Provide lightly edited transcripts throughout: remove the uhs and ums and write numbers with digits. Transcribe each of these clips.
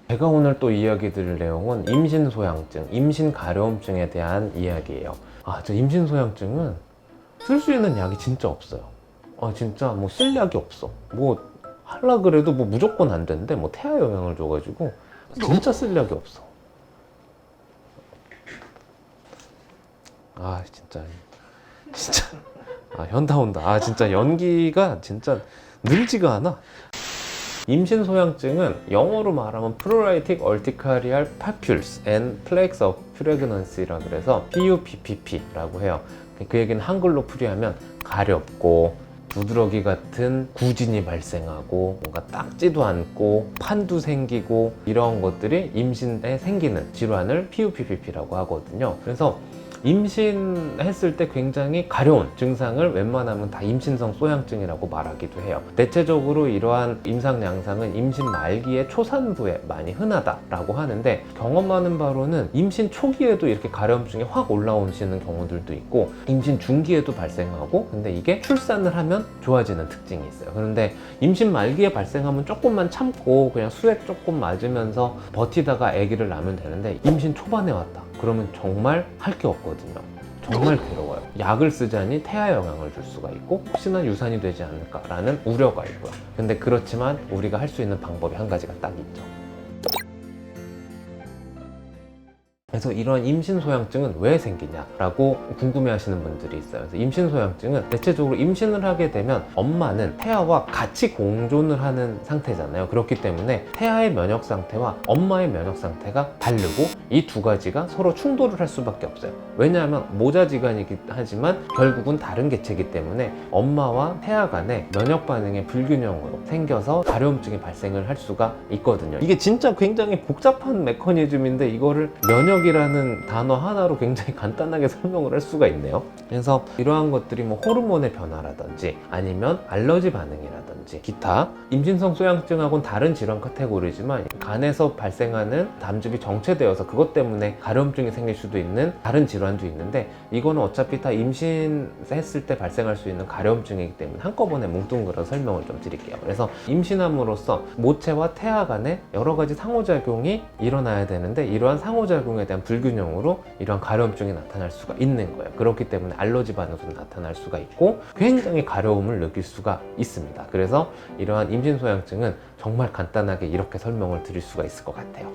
제가 오늘 또 이야기 드릴 내용은 임신소양증, 임신가려움증에 대한 이야기예요. 저 임신소양증은 쓸 수 있는 약이 진짜 없어요. 진짜 뭐 쓸 약이 없어. 뭐 하려 그래도 뭐 무조건 안 되는데 뭐 태아 영향을 줘가지고 진짜 쓸 약이 없어. 진짜 현타 온다. 진짜 연기가 진짜 늘지가 않아. 임신소양증은 영어로 말하면 Pruritic Urticarial Papules and Plaques of Pregnancy라 그래서 PUPPP라고 해요. 그 얘기는 한글로 풀이하면 가렵고 두드러기 같은 구진이 발생하고 뭔가 딱지도 않고 판도 생기고 이런 것들이 임신에 생기는 질환을 PUPPP라고 하거든요. 그래서 임신했을 때 굉장히 가려운 증상을 웬만하면 다 임신성 소양증이라고 말하기도 해요. 대체적으로 이러한 임상 양상은 임신 말기에 초산부에 많이 흔하다라고 하는데, 경험하는 바로는 임신 초기에도 이렇게 가려움증이 확 올라오시는 경우들도 있고 임신 중기에도 발생하고, 근데 이게 출산을 하면 좋아지는 특징이 있어요. 그런데 임신 말기에 발생하면 조금만 참고 그냥 수액 조금 맞으면서 버티다가 아기를 낳으면 되는데, 임신 초반에 왔다 그러면 정말 할 게 없거든요. 정말 괴로워요. 약을 쓰자니 태아 영향을 줄 수가 있고 혹시나 유산이 되지 않을까라는 우려가 있고요. 근데 그렇지만 우리가 할 수 있는 방법이 한 가지가 딱 있죠. 그래서 이러한 임신소양증은 왜 생기냐라고 궁금해하시는 분들이 있어요. 그래서 임신소양증은 대체적으로 임신을 하게 되면 엄마는 태아와 같이 공존을 하는 상태잖아요. 그렇기 때문에 태아의 면역 상태와 엄마의 면역 상태가 다르고 이 두 가지가 서로 충돌을 할 수밖에 없어요. 왜냐하면 모자지간이긴 하지만 결국은 다른 개체이기 때문에 엄마와 태아 간의 면역 반응의 불균형으로 생겨서 가려움증이 발생을 할 수가 있거든요. 이게 진짜 굉장히 복잡한 메커니즘인데 이거를 면역이라는 단어 하나로 굉장히 간단하게 설명을 할 수가 있네요. 그래서 이러한 것들이 뭐 호르몬의 변화라든지 아니면 알러지 반응이라든지 기타 임신성 소양증하고는 다른 질환 카테고리지만 간에서 발생하는 담즙이 정체되어서 그것 때문에 가려움증이 생길 수도 있는 다른 질환도 있는데, 이거는 어차피 다 임신했을 때 발생할 수 있는 가려움증이기 때문에 한꺼번에 뭉뚱그려 설명을 좀 드릴게요. 그래서 임신함으로써 모체와 태아 간에 여러 가지 상호작용이 일어나야 되는데, 이러한 상호작용에 대한 불균형으로 이러한 가려움증이 나타날 수가 있는 거예요. 그렇기 때문에 알러지 반응도 나타날 수가 있고 굉장히 가려움을 느낄 수가 있습니다. 그래서 이러한 임신소양증은 정말 간단하게 이렇게 설명을 드릴 수가 있을 것 같아요.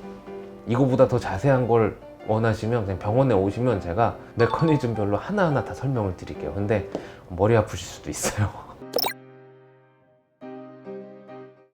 이거보다 더 자세한 걸 원하시면 그냥 병원에 오시면 제가 메커니즘별로 하나하나 다 설명을 드릴게요. 근데 머리 아프실 수도 있어요.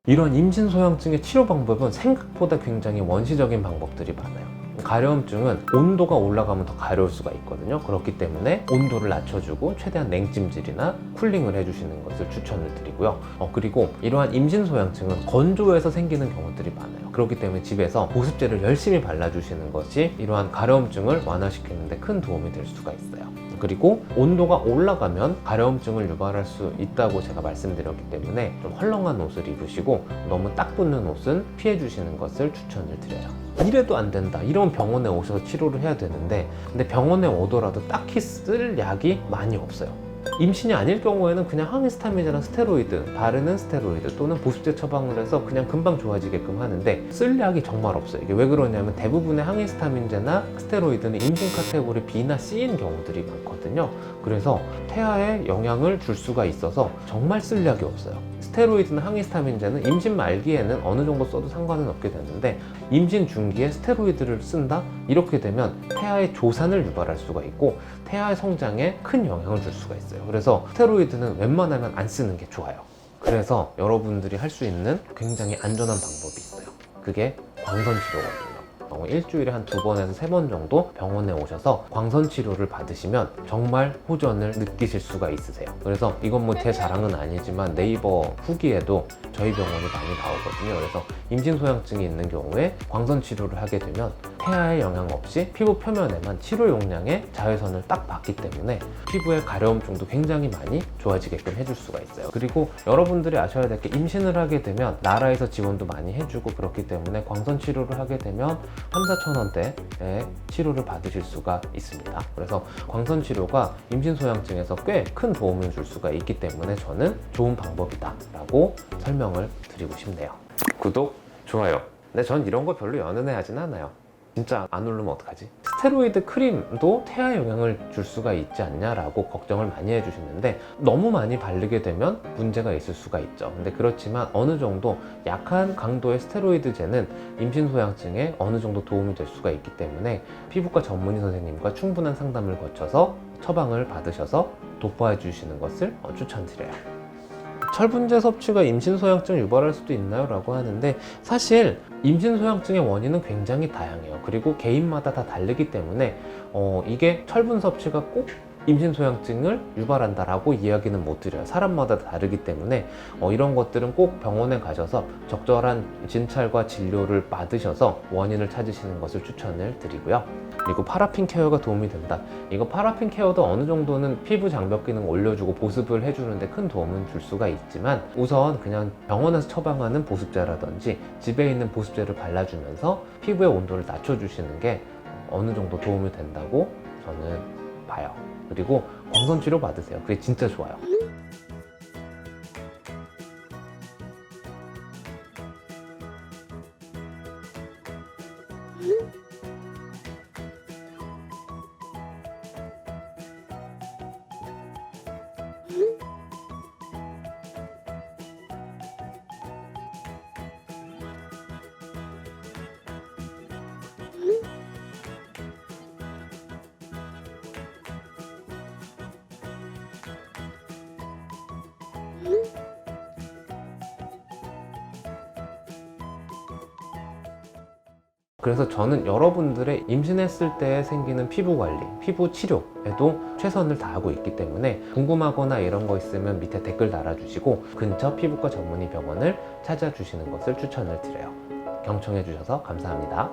이런 임신소양증의 치료 방법은 생각보다 굉장히 원시적인 방법들이 많아요. 가려움증은 온도가 올라가면 더 가려울 수가 있거든요. 그렇기 때문에 온도를 낮춰주고 최대한 냉찜질이나 쿨링을 해주시는 것을 추천을 드리고요. 그리고 이러한 임신소양증은 건조해서 생기는 경우들이 많아요. 그렇기 때문에 집에서 보습제를 열심히 발라주시는 것이 이러한 가려움증을 완화시키는 데 큰 도움이 될 수가 있어요. 그리고 온도가 올라가면 가려움증을 유발할 수 있다고 제가 말씀드렸기 때문에 좀 헐렁한 옷을 입으시고 너무 딱 붙는 옷은 피해 주시는 것을 추천을 드려요. 이래도 안 된다, 이러면 병원에 오셔서 치료를 해야 되는데, 근데 병원에 오더라도 딱히 쓸 약이 많이 없어요. 임신이 아닐 경우에는 그냥 항히스타민이나 스테로이드, 바르는 스테로이드 또는 보습제 처방을 해서 그냥 금방 좋아지게끔 하는데 쓸 약이 정말 없어요. 이게 왜 그러냐면 대부분의 항히스타민제나 스테로이드는 임신 카테고리 B나 C인 경우들이 많거든요. 그래서 태아에 영향을 줄 수가 있어서 정말 쓸 약이 없어요. 스테로이드나 항히스타민제는 임신 말기에는 어느 정도 써도 상관은 없게 되는데, 임신 중기에 스테로이드를 쓴다? 이렇게 되면 태아의 조산을 유발할 수가 있고 태아의 성장에 큰 영향을 줄 수가 있어요. 그래서 스테로이드는 웬만하면 안 쓰는 게 좋아요. 그래서 여러분들이 할 수 있는 굉장히 안전한 방법이 있어요. 그게 광선 치료거든요. 일주일에 한 2번에서 3번 정도 병원에 오셔서 광선 치료를 받으시면 정말 호전을 느끼실 수가 있으세요. 그래서 이건 뭐 제 자랑은 아니지만 네이버 후기에도 저희 병원이 많이 나오거든요. 그래서 임신소양증이 있는 경우에 광선 치료를 하게 되면 태아에 영향 없이 피부 표면에만 치료 용량의 자외선을 딱 받기 때문에 피부의 가려움증도 굉장히 많이 좋아지게끔 해줄 수가 있어요. 그리고 여러분들이 아셔야 될 게, 임신을 하게 되면 나라에서 지원도 많이 해주고 그렇기 때문에 광선 치료를 하게 되면 3-4천 원대의 치료를 받으실 수가 있습니다. 그래서 광선 치료가 임신소양증에서 꽤 큰 도움을 줄 수가 있기 때문에 저는 좋은 방법이다 라고 설명을 드리고 싶네요. 구독, 좋아요 근데 전 이런 거 별로 연연해하진 않아요. 진짜 안 오르면 어떡하지? 스테로이드 크림도 태아에 영향을 줄 수가 있지 않냐라고 걱정을 많이 해주시는데, 너무 많이 바르게 되면 문제가 있을 수가 있죠. 근데 그렇지만 어느 정도 약한 강도의 스테로이드제는 임신 소양증에 어느 정도 도움이 될 수가 있기 때문에 피부과 전문의 선생님과 충분한 상담을 거쳐서 처방을 받으셔서 도포해 주시는 것을 추천드려요. 철분제 섭취가 임신소양증을 유발할 수도 있나요? 라고 하는데, 사실 임신소양증의 원인은 굉장히 다양해요. 그리고 개인마다 다 다르기 때문에 이게 철분 섭취가 꼭 임신소양증을 유발한다라고 이야기는 못 드려요. 사람마다 다르기 때문에 이런 것들은 꼭 병원에 가셔서 적절한 진찰과 진료를 받으셔서 원인을 찾으시는 것을 추천을 드리고요. 그리고 파라핀 케어가 도움이 된다. 이거 파라핀 케어도 어느 정도는 피부 장벽 기능 올려주고 보습을 해주는데 큰 도움은 줄 수가 있지만, 우선 그냥 병원에서 처방하는 보습제라든지 집에 있는 보습제를 발라주면서 피부의 온도를 낮춰주시는 게 어느 정도 도움이 된다고 저는 봐요. 그리고 광선 치료 받으세요. 그게 진짜 좋아요. 그래서 저는 여러분들의 임신했을 때 생기는 피부 관리, 피부 치료에도 최선을 다하고 있기 때문에 궁금하거나 이런 거 있으면 밑에 댓글 달아주시고 근처 피부과 전문의 병원을 찾아주시는 것을 추천을 드려요. 경청해 주셔서 감사합니다.